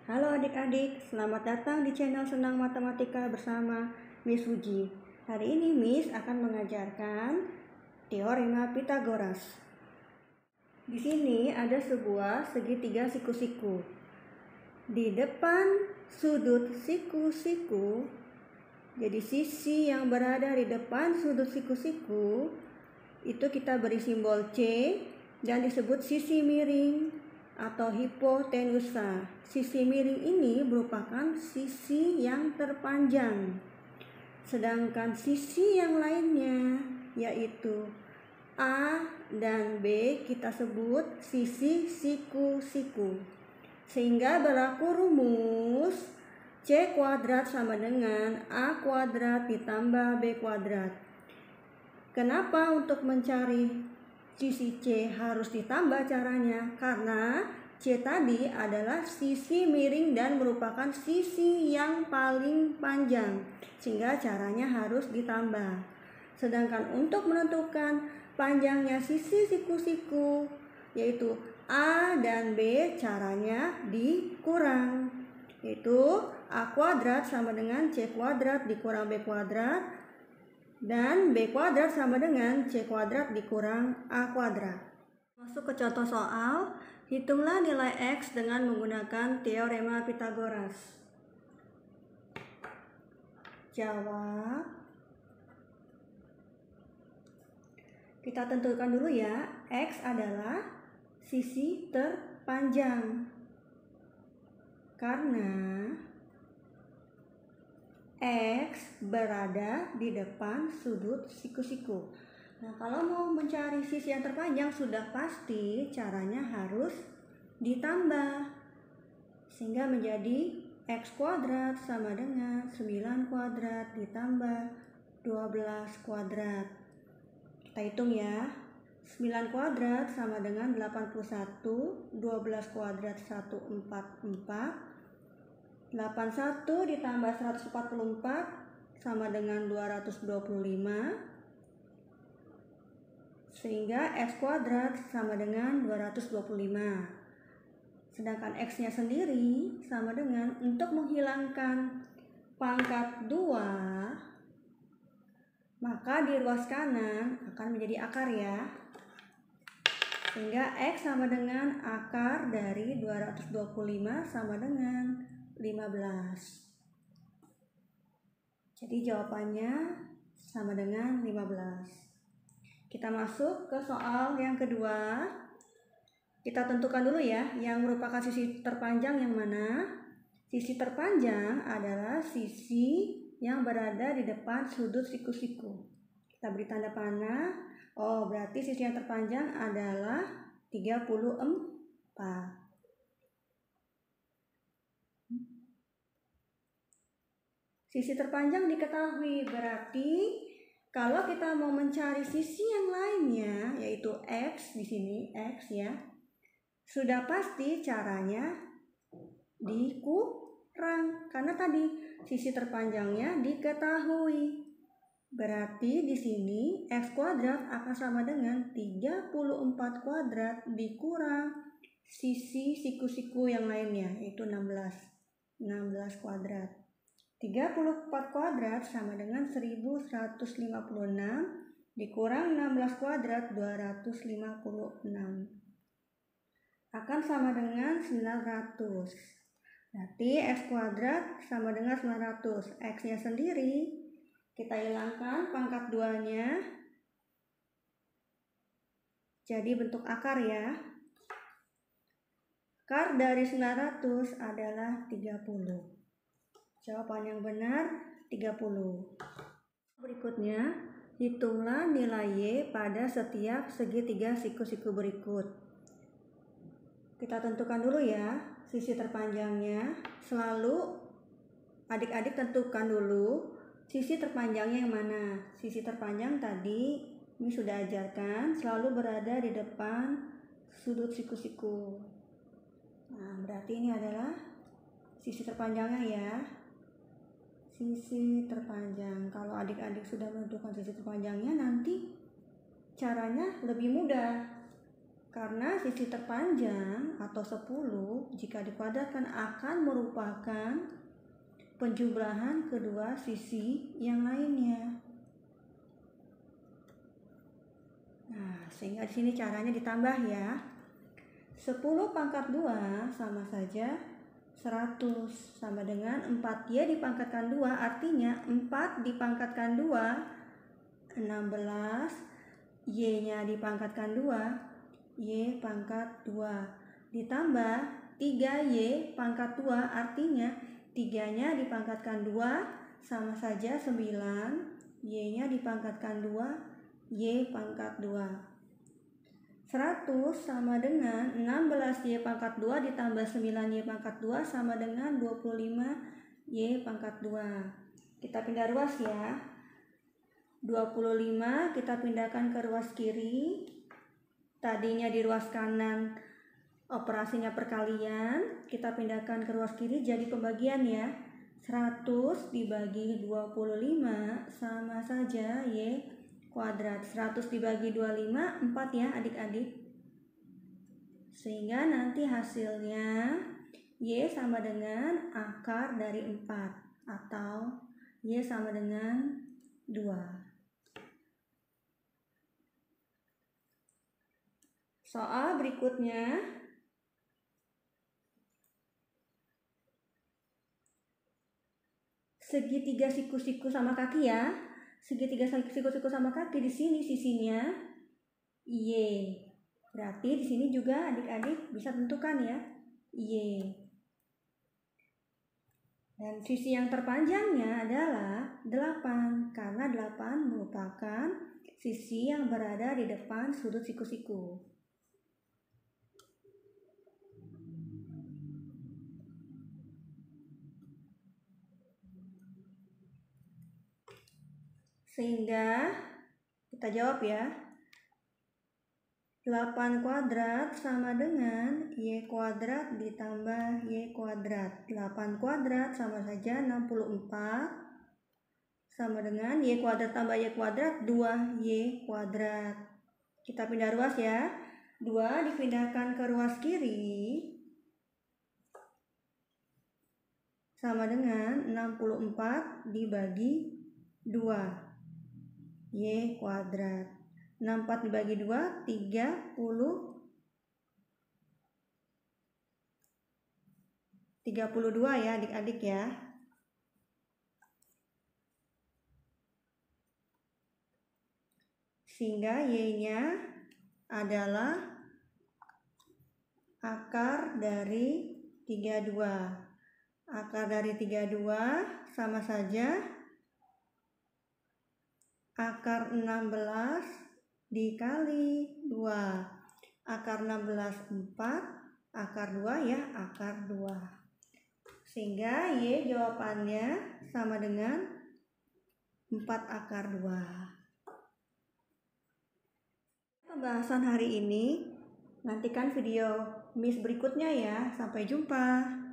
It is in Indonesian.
Halo adik-adik, selamat datang di channel Senang Matematika bersama Miss Fuji. Hari ini Miss akan mengajarkan teorema Pythagoras. Di sini ada sebuah segitiga siku-siku. Di depan sudut siku-siku, jadi sisi yang berada di depan sudut siku-siku, itu kita beri simbol C dan disebut sisi miring atau hipotenusa. Sisi miring ini merupakan sisi yang terpanjang. Sedangkan sisi yang lainnya yaitu A dan B kita sebut sisi siku-siku. Sehingga berlaku rumus C kuadrat sama dengan A kuadrat ditambah B kuadrat. Kenapa untuk mencari sisi C harus ditambah caranya? Karena C tadi adalah sisi miring dan merupakan sisi yang paling panjang, sehingga caranya harus ditambah. Sedangkan untuk menentukan panjangnya sisi siku-siku, yaitu A dan B, caranya dikurang, yaitu A kuadrat sama dengan C kuadrat dikurang B kuadrat, dan B kuadrat sama dengan C kuadrat dikurang A kuadrat. Masuk ke contoh soal, hitunglah nilai X dengan menggunakan teorema Pythagoras. Jawab. Kita tentukan dulu ya, X adalah sisi terpanjang. Karena X berada di depan sudut siku-siku. Nah, kalau mau mencari sisi yang terpanjang sudah pasti caranya harus ditambah. Sehingga menjadi X kuadrat sama dengan 9 kuadrat ditambah 12 kuadrat. Kita hitung ya. 9 kuadrat sama dengan 81, 12 kuadrat 144. 81 ditambah 144 sama dengan 225, sehingga X kuadrat sama dengan 225. Sedangkan X-nya sendiri sama dengan, untuk menghilangkan pangkat 2, maka di ruas kanan akan menjadi akar ya. Sehingga X sama dengan akar dari 225 sama dengan 15. Jadi jawabannya sama dengan 15. Kita masuk ke soal yang kedua. Kita tentukan dulu ya, yang merupakan sisi terpanjang yang mana? Sisi terpanjang adalah sisi yang berada di depan sudut siku-siku. Kita beri tanda panah. Oh, berarti sisi yang terpanjang adalah 34. Sisi terpanjang diketahui, berarti kalau kita mau mencari sisi yang lainnya, yaitu X, di sini X ya, sudah pasti caranya dikurang, karena tadi sisi terpanjangnya diketahui. Berarti di sini X kuadrat akan sama dengan 34 kuadrat dikurang sisi siku-siku yang lainnya, yaitu 16 kuadrat. 34 kuadrat sama dengan 1156 dikurang 16 kuadrat 256 akan sama dengan 900. Berarti X kuadrat sama dengan 900. X-nya sendiri kita hilangkan pangkat 2-nya, jadi bentuk akar ya. Akar dari 900 adalah 30. Jawaban yang benar 30. Berikutnya, hitunglah nilai Y pada setiap segitiga siku-siku berikut. Kita tentukan dulu ya sisi terpanjangnya. Selalu adik-adik tentukan dulu sisi terpanjangnya yang mana. Sisi terpanjang tadi ini sudah ajarkan selalu berada di depan sudut siku-siku. Nah, berarti ini adalah sisi terpanjangnya ya. Sisi terpanjang. Kalau adik-adik sudah menentukan sisi terpanjangnya, nanti caranya lebih mudah. Karena sisi terpanjang atau 10 jika dikuadratkan akan merupakan penjumlahan kedua sisi yang lainnya. Nah, sehingga di sini caranya ditambah ya. 10 pangkat 2 sama saja 100, sama dengan 4Y dipangkatkan 2, artinya 4 dipangkatkan 2, 16, Y-nya dipangkatkan 2, Y pangkat 2, ditambah 3Y pangkat 2, artinya 3-nya dipangkatkan 2 sama saja 9, Y-nya dipangkatkan 2, Y pangkat 2. 100 sama dengan 16Y pangkat 2 ditambah 9Y pangkat 2 sama dengan 25Y pangkat 2. Kita pindah ruas ya. 25 kita pindahkan ke ruas kiri. Tadinya di ruas kanan operasinya perkalian, kita pindahkan ke ruas kiri jadi pembagian ya. 100 dibagi 25 sama saja Y kuadrat. 100 dibagi 25, 4 ya adik-adik. Sehingga nanti hasilnya Y sama dengan akar dari 4 atau Y sama dengan 2. Soal berikutnya, segitiga siku-siku sama kaki ya. Segitiga siku-siku sama kaki, di sini sisinya Y. Berarti di sini juga adik-adik bisa tentukan ya, Y. Dan sisi yang terpanjangnya adalah 8, karena 8 merupakan sisi yang berada di depan sudut siku-siku. Sehingga kita jawab ya, 8 kuadrat sama dengan Y kuadrat ditambah Y kuadrat. 8 kuadrat sama saja 64, sama dengan Y kuadrat tambah Y kuadrat 2Y kuadrat. Kita pindah ruas ya. 2 dipindahkan ke ruas kiri sama dengan 64 dibagi 2 Y kuadrat. 64 dibagi 2, 32 ya adik-adik ya. Sehingga Y-nya adalah akar dari 32. Akar dari 32 sama saja akar 16 dikali 2. Akar 16 4, akar 2 ya, akar 2. Sehingga Y jawabannya sama dengan 4 akar 2. Pembahasan hari ini, nantikan video Miss berikutnya ya. Sampai jumpa.